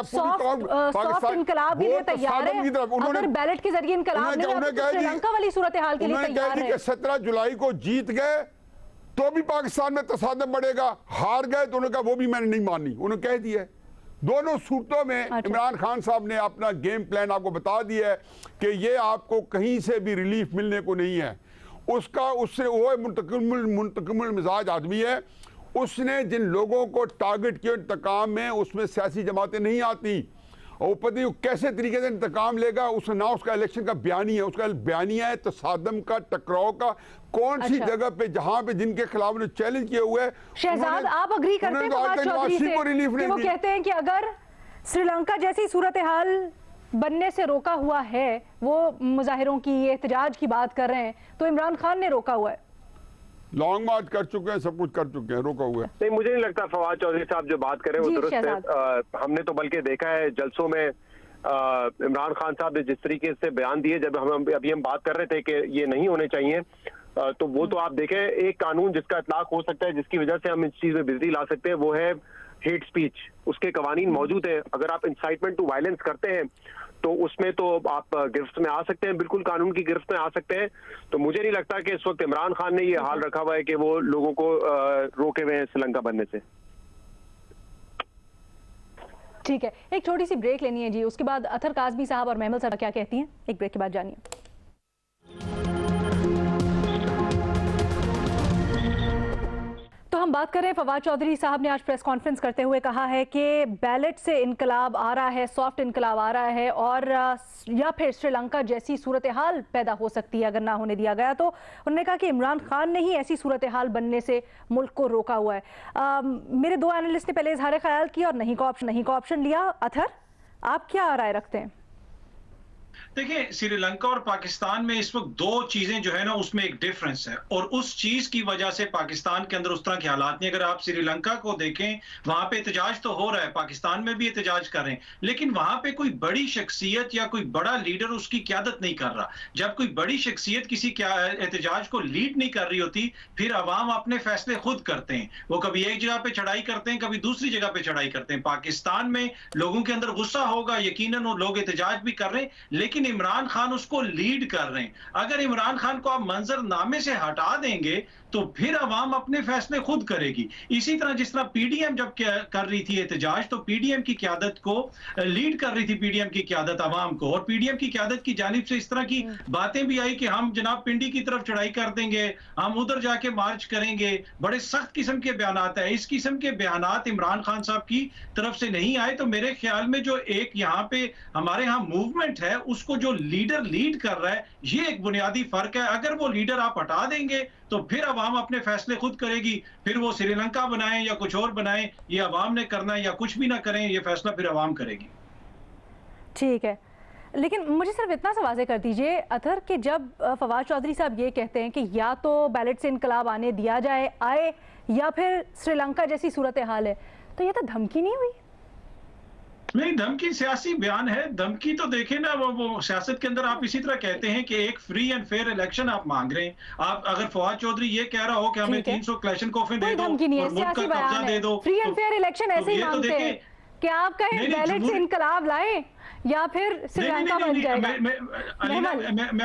सॉफ्ट इनकलाब के लिए तैयार है, अगर बैलेट के जरिए इनकलाब नहीं होगा तो श्रीलंका वाली सूरत हाल के लिए तैयार है। 17 जुलाई को जीत गए तो भी पाकिस्तान में तसादम बढ़ेगा, हार गए तो उन्होंने कहा वो भी मैंने नहीं मानी, उन्होंने कह दिया। दोनों सूरतों में इमरान खान साहब ने अपना गेम प्लान आपको बता दिया है कि ये आपको कहीं से भी रिलीफ मिलने को नहीं है। उससे वो मुंतकिमुल मिजाज आदमी है, उसने जिन लोगों को टारगेट किया इंतकाम में, उसमें सियासी जमातें नहीं आती, और पता नहीं कैसे तरीके से इंतकाम लेगा। उसने ना उसका इलेक्शन का बयानिया है, उसका बयानिया है तसादम का, टकराव का, कौन सी जगह पे जहां पे जिनके खिलाफ उन्होंने चैलेंज किया हुआ है। शहजाद आप अग्री करते हैं फवाद चौधरी से कि वो कहते हैं कि अगर श्रीलंका जैसी सूरत हाल बनने से रोका हुआ है, वो मुजाहिरों की एहतजाज की बात कर रहे हैं, तो इमरान खान ने रोका हुआ है, लॉन्ग मार्च कर चुके हैं, सब कुछ कर चुके हैं, रोका हुआ है। नहीं, मुझे नहीं लगता फवाद चौधरी साहब जो बात करें वो दुरुस्त है। हमने तो बल्कि देखा है जलसों में इमरान खान साहब ने जिस तरीके से बयान दिए, जब अभी हम बात कर रहे थे कि ये नहीं होने चाहिए, तो वो तो आप देखें, एक कानून जिसका इतलाक हो सकता है, जिसकी वजह से हम इस चीज में बिजली ला सकते हैं, वो है हेट स्पीच। उसके कवानीन मौजूद है। अगर आप इंसाइटमेंट टू वायलेंस करते हैं तो उसमें तो आप गिरफ्त में आ सकते हैं, बिल्कुल कानून की गिरफ्त में आ सकते हैं। तो मुझे नहीं लगता कि इस वक्त इमरान खान ने ये हाल रखा हुआ है कि वो लोगों को रोके हुए हैं श्रीलंका बनने से। ठीक है, एक छोटी सी ब्रेक लेनी है जी, उसके बाद अतर काज़मी साहब और महमल साहब क्या कहती हैं, एक ब्रेक के बाद जानिए। तो हम बात करें, फवाद चौधरी साहब ने आज प्रेस कॉन्फ्रेंस करते हुए कहा है कि बैलेट से इनकलाब आ रहा है, सॉफ्ट इनकलाब आ रहा है, और या फिर श्रीलंका जैसी सूरत हाल पैदा हो सकती है अगर ना होने दिया गया। तो उन्होंने कहा कि इमरान खान ने ही ऐसी सूरत हाल बनने से मुल्क को रोका हुआ है। मेरे दो एनालिस्ट ने पहले इजहार ख्याल किया और नहीं का ऑप्शन लिया। अथर, आप क्या राय रखते हैं? देखिए, श्रीलंका और पाकिस्तान में इस वक्त दो चीजें जो है ना, उसमें एक डिफरेंस है, और उस चीज की वजह से पाकिस्तान के अंदर उस तरह के हालात नहीं। अगर आप श्रीलंका को देखें, वहां पे एहतजाज तो हो रहा है, पाकिस्तान में भी एहतजाज कर रहे हैं, लेकिन वहां पे कोई बड़ी शख्सियत या कोई बड़ा लीडर उसकी क्यादत नहीं कर रहा। जब कोई बड़ी शख्सियत किसी एहतजाज को लीड नहीं कर रही होती, फिर अवाम अपने फैसले खुद करते हैं। वो कभी एक जगह पे चढ़ाई करते हैं, कभी दूसरी जगह पे चढ़ाई करते हैं। पाकिस्तान में लोगों के अंदर गुस्सा होगा, यकीनन वो लोग एहतजाज भी कर रहे हैं, लेकिन इमरान खान उसको लीड कर रहे हैं। अगर इमरान खान को आप मंजरनामे से हटा देंगे तो फिर अवाम अपने फैसले खुद करेगी। इसी तरह जिस तरह पीडीएम जब कर रही थी एहतजाज, तो पीडीएम की क़यादत को लीड कर रही थी, पीडीएम की क़यादत अवाम को, और पीडीएम की क़यादत की जानिब से इस तरह की बातें भी आई कि हम जनाब पिंडी की तरफ चढ़ाई कर देंगे, हम उधर जाके मार्च करेंगे। बड़े सख्त किस्म के बयानात है। इस किस्म के बयानात इमरान खान साहब की तरफ से नहीं आए, तो मेरे ख्याल में जो एक यहाँ पे हमारे यहाँ मूवमेंट है, उसको जो लीडर लीड कर रहा है, ये एक बुनियादी फर्क है। अगर वो लीडर आप हटा देंगे तो फिर अवाम अपने फैसले खुद करेगी। फिर वो श्रीलंका बनाएं या कुछ और बनाएं, ये अवाम ने करना है, या कुछ भी ना करें, ये फैसला फिर अवाम करेगी। ठीक है, लेकिन मुझे सिर्फ इतना सा वाज़ेह कर दीजिए अथर, कि जब फवाद चौधरी साहब ये कहते हैं कि या तो बैलेट से इनकलाब आने दिया आए या फिर श्रीलंका जैसी सूरत हाल है, तो ये तो धमकी नहीं हुई? नहीं, धमकी सियासी बयान है। धमकी तो देखें ना, वो सियासत के अंदर आप इसी तरह कहते हैं कि एक फ्री एंड फेयर इलेक्शन आप मांग रहे हैं। आप अगर फवाद चौधरी ये कह रहा हो कि हमें 300 क्लैशनकोफे दे दो और मुल्क का कब्जा दे दो, फ्री एंड फेयर इलेक्शन ऐसे ही मांगते हैं कि आप कहें बैलेट से इनकलाब लाएं या फिर श्रीलंका बन जाएगा। मैं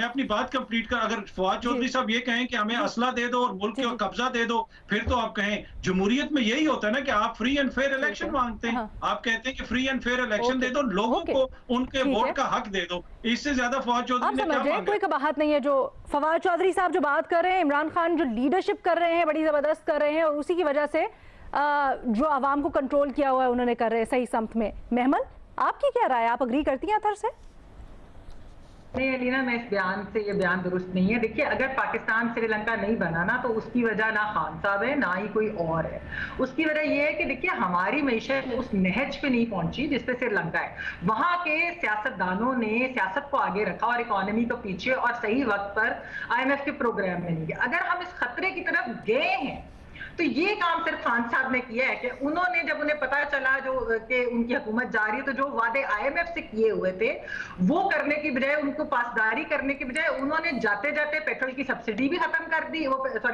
अपनी बात कंप्लीट कर, अगर फवाद चौधरी साहब ये कहें कि हमें असला दे दो और मुल्क का कब्जा दे दो, फिर तो आप कहें जमहूरियत में यही होता है ना कि आप फ्री एंड फेयर इलेक्शन मांगते हैं। आप कहते हैं कि free and fair election they दो, लोगों को उनके वोट का हक दे दो। इससे ज्यादा फवाद चौधरी ने क्या मांगा? कोई कबाहत नहीं है। जो फवाद चौधरी साहब जो बात कर रहे हैं, इमरान खान जो लीडरशिप कर रहे हैं, बड़ी जबरदस्त कर रहे हैं, और उसी की वजह से जो आवाम को कंट्रोल किया हुआ है उन्होंने कर रहे हैं सही समत में। महमल, आपकी क्या राय, आप अग्री करती हैं अथर से? नहीं अलीना, मैं इस बयान से, ये बयान दुरुस्त नहीं है। देखिए, अगर पाकिस्तान श्रीलंका नहीं बना ना, तो उसकी वजह ना खान साहब है ना ही कोई और है। उसकी वजह ये है कि देखिए, हमारी मैशत उस नहज पे नहीं पहुंची जिस पे श्रीलंका है। वहां के सियासतदानों ने सियासत को आगे रखा और इकोनॉमी को पीछे, और सही वक्त पर IMF के प्रोग्राम में नहीं गया। अगर हम इस खतरे की तरफ गए हैं तो ये काम सिर्फ खान साहब ने किया है कि उन्होंने, जब उन्हें पता चला जो कि उनकी हुकूमत जा रही है, तो जो वादे IMF से किए हुए थे वो करने की बजाय, उनको पासदारी करने की बजाय, उन्होंने जाते जाते पेट्रोल की सब्सिडी भी खत्म कर दी,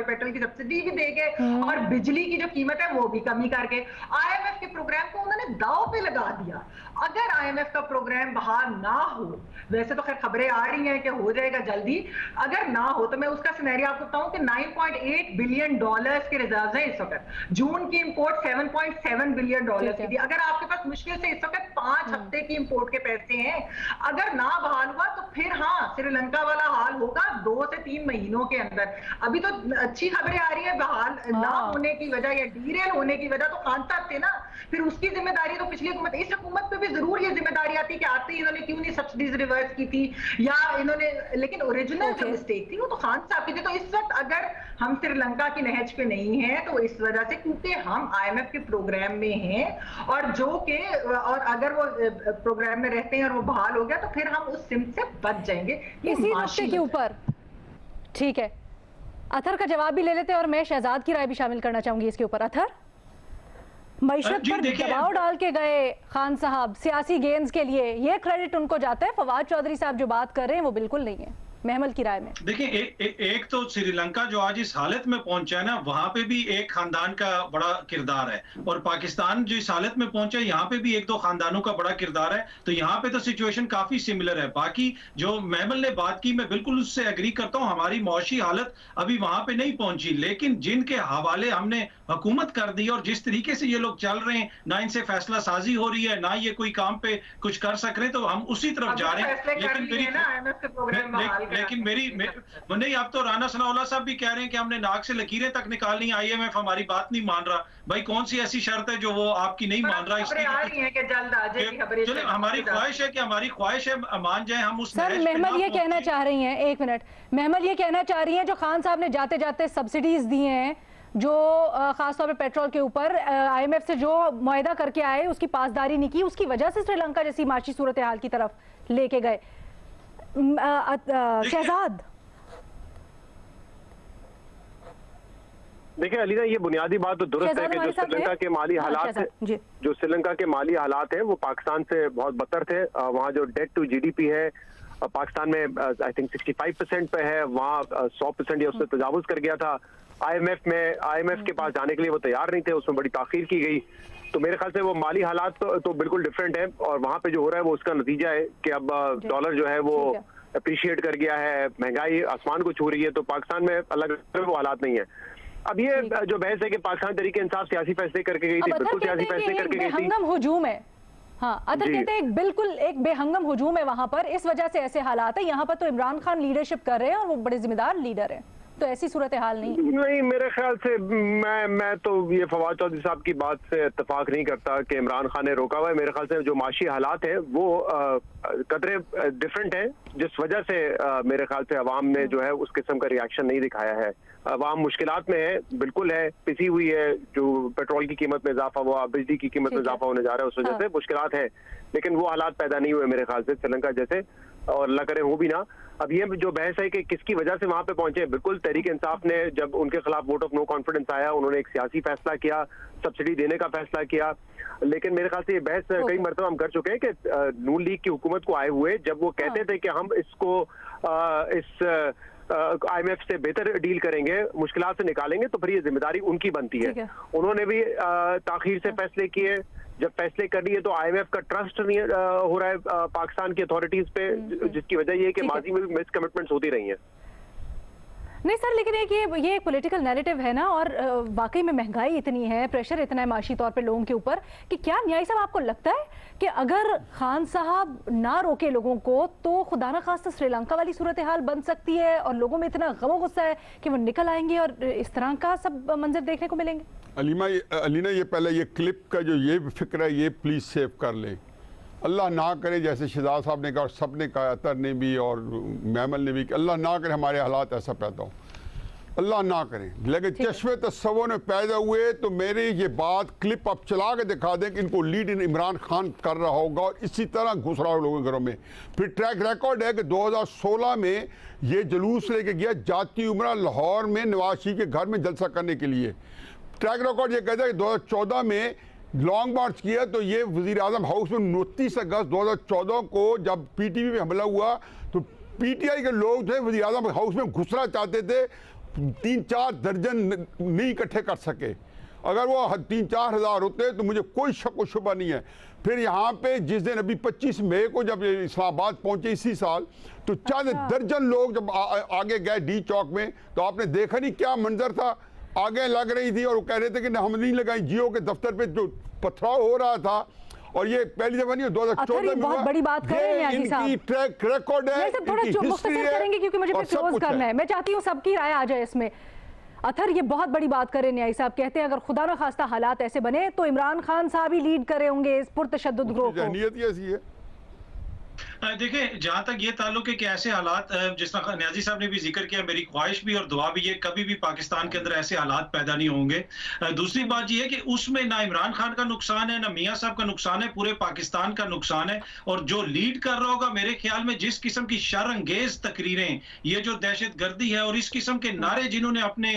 पेट्रोल की सब्सिडी भी दे गए और बिजली की जो कीमत है वो भी कमी करके IMF के प्रोग्राम को उन्होंने दांव पे लगा दिया। अगर IMF का प्रोग्राम बहाल ना हो, वैसे तो खैर खबरें आ रही हैं कि हो जाएगा जल्दी, अगर ना हो तो मैं उसका सिनेरियो आपको बताऊं कि $9.8 बिलियन के रिजर्व है इस वक्त। जून की इंपोर्ट $7.7 बिलियन की थी। अगर आपके पास मुश्किल से इस वक्त 5 हफ्ते की इंपोर्ट के पैसे हैं, अगर ना बहाल हुआ तो फिर हाँ, श्रीलंका वाला हाल होगा 2 से 3 महीनों के अंदर। अभी तो अच्छी खबरें आ रही है, बहाल ना होने की वजह या डीरेल होने की वजह तो खान साहब थे ना, फिर उसकी जिम्मेदारी तो पिछली हुकूमत, इस हुकूमत पे भी जरूर ये जिम्मेदारी आती है कि आते ही इन्होंने क्यों नहीं सब्सिडीज रिवर्स की थी, या इन्होंने, लेकिन ओरिजिनल जो मिस्टेक थी वो तो खान साहब की थी। तो इस वक्त अगर हम श्रीलंका की नहज पे नहीं है तो इस वजह से, क्योंकि हम IMF के प्रोग्राम में हैं, और जो के, और अगर वो प्रोग्राम में रहते हैं और वो बहाल हो गया तो फिर हम उस सिम से बच जाएंगे। इसी नुक्ते के ऊपर ठीक है, अथर का जवाब भी ले लेते हैं और मैं शहजाद की राय भी शामिल करना चाहूंगी इसके ऊपर। अथर, मईशत पर दबाव डाल के गए खान साहब सियासी गेम्स के लिए, ये क्रेडिट उनको जाता है। फवाद चौधरी साहब जो बात कर रहे हैं वो बिल्कुल नहीं है। महमल की राय में? देखिए एक तो श्रीलंका जो आज इस हालत में पहुंचा है ना, वहां पे भी एक खानदान का बड़ा किरदार है, और पाकिस्तान जो इस हालत में पहुंचा है यहाँ पे भी एक दो खानदानों का बड़ा किरदार है। तो यहाँ पे तो सिचुएशन काफी सिमिलर है। बाकी जो महमल ने बात की, मैं बिल्कुल उससे एग्री करता हूँ, हमारी मुआशी हालत अभी वहां पे नहीं पहुंची, लेकिन जिनके हवाले हमने हुकूमत कर दी और जिस तरीके से ये लोग चल रहे हैं, ना इनसे फैसला साजी हो रही है, ना ये कोई काम पे कुछ कर सक रहे, तो हम उसी तरफ जा रहे हैं। लेकिन मेरी नहीं, अब तो राना सनाउल्लाह साहब भी कह रहे हैं कि हमने नाक से लकीरें तक निकालनी, IMF हमारी बात नहीं मान रहा। भाई कौन सी ऐसी शर्त है जो वो आपकी नहीं मान रहा? इसकी हमारी ख्वाहिश है कि मान जाए हम उस। सर महमल ये कहना चाह रही हैं, एक मिनट, महमल ये कहना चाह रही हैं जो खान साहब ने जाते जाते सब्सिडीज दी हैं, जो खासतौर पे पेट्रोल के ऊपर IMF से जो मुआहदा करके आए उसकी पासदारी नहीं की, उसकी वजह से श्रीलंका जैसी माशी सूरत हाल की तरफ लेके गए। शहजाद, देखिए अलीना, ये बुनियादी बात तो दुरुस्त है कि जो श्रीलंका के माली हालात जो श्रीलंका के माली हालात हैं वो पाकिस्तान से बहुत बदतर थे। वहाँ जो डेट टू GDP है पाकिस्तान में आई थिंक 65% पे है, वहाँ 100% या उससे तजावुज कर गया था। IMF के पास जाने के लिए वो तैयार नहीं थे, उसमें बड़ी ताखीर की गई। तो मेरे ख्याल से वो माली हालात तो बिल्कुल डिफरेंट है, और वहाँ पे जो हो रहा है वो उसका नतीजा है कि अब डॉलर जो है वो अप्रिशिएट कर गया है, महंगाई आसमान को छू रही है। तो पाकिस्तान में अलग वो हालात नहीं है। अब ये जो बहस है कि पाकिस्तान तरीके इंसाफ सियासी फैसले करके गई थी, बिल्कुल सियासी फैसले करके गई थी। बेहंगम हुजूम है। हाँ, अतर कहते हैं बिल्कुल एक बेहंगम हुजूम है वहां पर, इस वजह से ऐसे हालात है। यहाँ पर तो इमरान खान लीडरशिप कर रहे हैं और वो बड़े जिम्मेदार लीडर हैं, तो ऐसी सूरत हाल नहीं। मेरे ख्याल से मैं तो ये फवाद चौधरी साहब की बात से इत्तेफाक नहीं करता कि इमरान खान ने रोका हुआ है। मेरे ख्याल से जो माशी हालात हैं वो कदरे डिफरेंट हैं, जिस वजह से मेरे ख्याल से अवाम ने जो है उस किस्म का रिएक्शन नहीं दिखाया है। अवाम मुश्किलात में है, बिल्कुल है, पिसी हुई है। जो पेट्रोल की कीमत में इजाफा हुआ, बिजली की कीमत में इजाफा होने जा रहा है, उस वजह से मुश्किलात है, लेकिन वो हालात पैदा नहीं हुए मेरे ख्याल से श्रीलंका जैसे, और अल्लाह करे हो भी ना। अब ये जो बहस है कि किसकी वजह से वहां पे पहुंचे, बिल्कुल तहरीक इंसाफ ने जब उनके खिलाफ वोट ऑफ नो कॉन्फिडेंस आया, उन्होंने एक सियासी फैसला किया, सब्सिडी देने का फैसला किया। लेकिन मेरे ख्याल से ये बहस कई मरतबा हम कर चुके हैं कि नून लीग की हुकूमत को आए हुए जब वो कहते थे कि हम इसको इस IMF से बेहतर डील करेंगे, मुश्किलात से निकालेंगे, तो फिर ये जिम्मेदारी उनकी बनती है। उन्होंने भी ताखीर से फैसले किए। जब फैसले कर लिए तो IMF का ट्रस्ट नहीं हो रहा है पाकिस्तान की अथॉरिटीज पे, जिसकी वजह ये है कि माजी में भी मिस कमिटमेंट्स होती रही हैं। नहीं सर, लेकिन ये एक पॉलिटिकल नैरेटिव है ना, और वाकई में महंगाई इतनी है, प्रेशर इतना है माशी तौर पे लोगों के ऊपर, कि क्या न्याय साहब आपको लगता है कि अगर खान साहब ना रोके लोगों को तो खुदा ना खास्ता श्रीलंका वाली सूरत हाल बन सकती है और लोगों में इतना गम गुस्सा है कि वो निकल आएंगे और इस तरह का सब मंजर देखने को मिलेंगे? अलीना, ये पहले ये क्लिप का जो ये फिक्र है ये प्लीज सेव कर लें। अल्लाह ना करे, जैसे शहजाद साहब ने कहा और सब ने कहा, अतर ने भी और महमल ने भी, कि अल्लाह ना करे हमारे हालात ऐसा पैदा हो, अल्लाह ना करे। लेकिन चश्मे तस्वुर में पैदा हुए तो मेरी ये बात क्लिप आप चला के दिखा दें कि इनको लीड इमरान खान कर रहा होगा और इसी तरह घुस रहा हो लोगों के घरों में। फिर ट्रैक रिकॉर्ड है कि 2016 में ये जुलूस लेके गया जाती उमरा लाहौर में नवाज शरीफ के घर में जलसा करने के लिए। ट्रैक रिकॉर्ड ये कहता है कि 2014 में लॉन्ग मार्च किया, तो ये वज़ीर आज़म हाउस में 29 अगस्त 2014 को जब PTV में हमला हुआ तो PTI के लोग थे वज़ीर आज़म हाउस में घुसना चाहते थे, 3-4 दर्जन नहीं इकट्ठे कर सके। अगर वो 3-4 हज़ार होते तो मुझे कोई शक व शुबा नहीं है। फिर यहाँ पे जिस दिन अभी 25 मई को जब इस्लामाबाद पहुंचे इसी साल, तो चंद दर्जन लोग जब आगे गए डी चौक में, तो आपने देखा नहीं क्या मंजर था। आगे लग रही थी और वो कह रहे थे कि हम नहीं लगाई, जियो के दफ्तर पे जो पथराव हो रहा था, और ये पहली दफा नहीं, 2014 में बहुत बड़ी बात कर रहे हैं इनकी ट्रैक रिकॉर्ड है, करेंगे क्योंकि मुझे क्लोज करना है। मैं चाहती हूँ सबकी राय आ जाए इसमें। अथर ये बहुत बड़ी बात करें न्याय साहब, कहते हैं अगर खुदा न खास्ता हालात ऐसे बने तो इमरान खान साहब ही लीड करे होंगे इस पुरतशद्दुद ग्रोह को। नीयत ऐसी है। देखिए, जहां तक ये ताल्लुक है कि ऐसे हालात, जिस तरह न्याजी साहब ने भी जिक्र किया, मेरी ख्वाहिश भी और दुआ भी है कभी भी पाकिस्तान के अंदर ऐसे हालात पैदा नहीं होंगे। दूसरी बात ये है कि उसमें ना इमरान खान का नुकसान है, ना मियां साहब का नुकसान है, पूरे पाकिस्तान का नुकसान है। और जो लीड कर रहा होगा, मेरे ख्याल में जिस किस्म की शर्मंगेज तकरीरें, ये जो दहशतगर्दी है और इस किस्म के नारे जिन्होंने अपने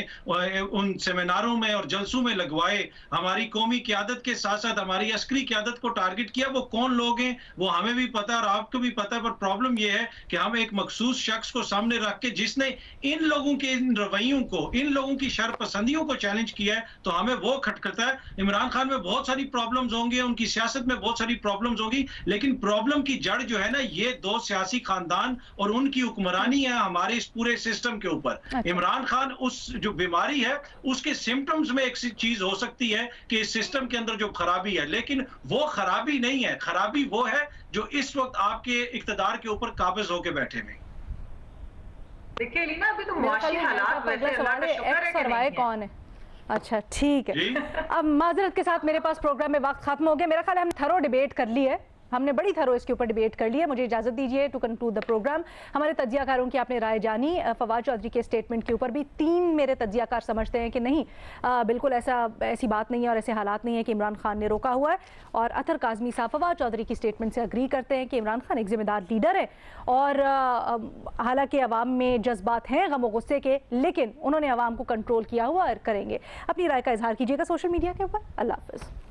उन सेमिनारों में और जलसों में लगवाए, हमारी कौमी क़यादत के साथ साथ हमारी अस्करी क़यादत को टारगेट किया, वो कौन लोग हैं वो हमें भी पता और आपको भी पता है, पर प्रॉब्लम यह है कि हम एक मखसूस शख्स को सामने रख के जिसने इन लोगों के इन रवैयों को, इन लोगों की शरपसंदियों को चैलेंज किया है, तो हमें वो खटखटा है। इमरान खान में बहुत सारी प्रॉब्लम्स होंगी, उनकी सियासत में बहुत सारी प्रॉब्लम्स होंगी, लेकिन प्रॉब्लम की जड़ जो है ना, ये दो सियासी खानदान और उनकी हुक्मरानी है हमारे इस पूरे सिस्टम के ऊपर। इमरान खान उस जो बीमारी है उसके सिम्टम्स में एक चीज हो सकती है कि इस सिस्टम के अंदर जो खराबी है, लेकिन वो खराबी नहीं है। खराबी वो है जो इस वक्त आपके इक्तदार के ऊपर काबिज होके बैठे हैं। देखिए लीना, अभी तो मुआशी हालात वैसे अल्लाह का शुक्र है कि नहीं है। कौन है? अच्छा ठीक है। अब माजरत के साथ मेरे पास प्रोग्राम में वक्त खत्म हो गया। मेरा ख्याल है हम थरो डिबेट कर ली है, हमने बड़ी थरो इसके ऊपर डिबेट कर ली है। मुझे इजाज़त दीजिए टू कंक्लूड द प्रोग्राम। हमारे तज्जियाकारों की आपने राय जानी। फवाद चौधरी के स्टेटमेंट के ऊपर भी 3 मेरे तज्जियाकार समझते हैं कि नहीं, बिल्कुल ऐसी बात नहीं है और ऐसे हालात नहीं है कि इमरान खान ने रोका हुआ है। और अतर काज़मी साहब फवाद चौधरी की स्टेटमेंट से अग्री करते हैं कि इमरान खान एक जिम्मेदार लीडर है और हालांकि अवाम में जज्बात हैं गम और गुस्से के, लेकिन उन्होंने अवाम को कंट्रोल किया हुआ और करेंगे। अपनी राय का इजहार कीजिएगा सोशल मीडिया के ऊपर। अल्लाह हाफ़िज़।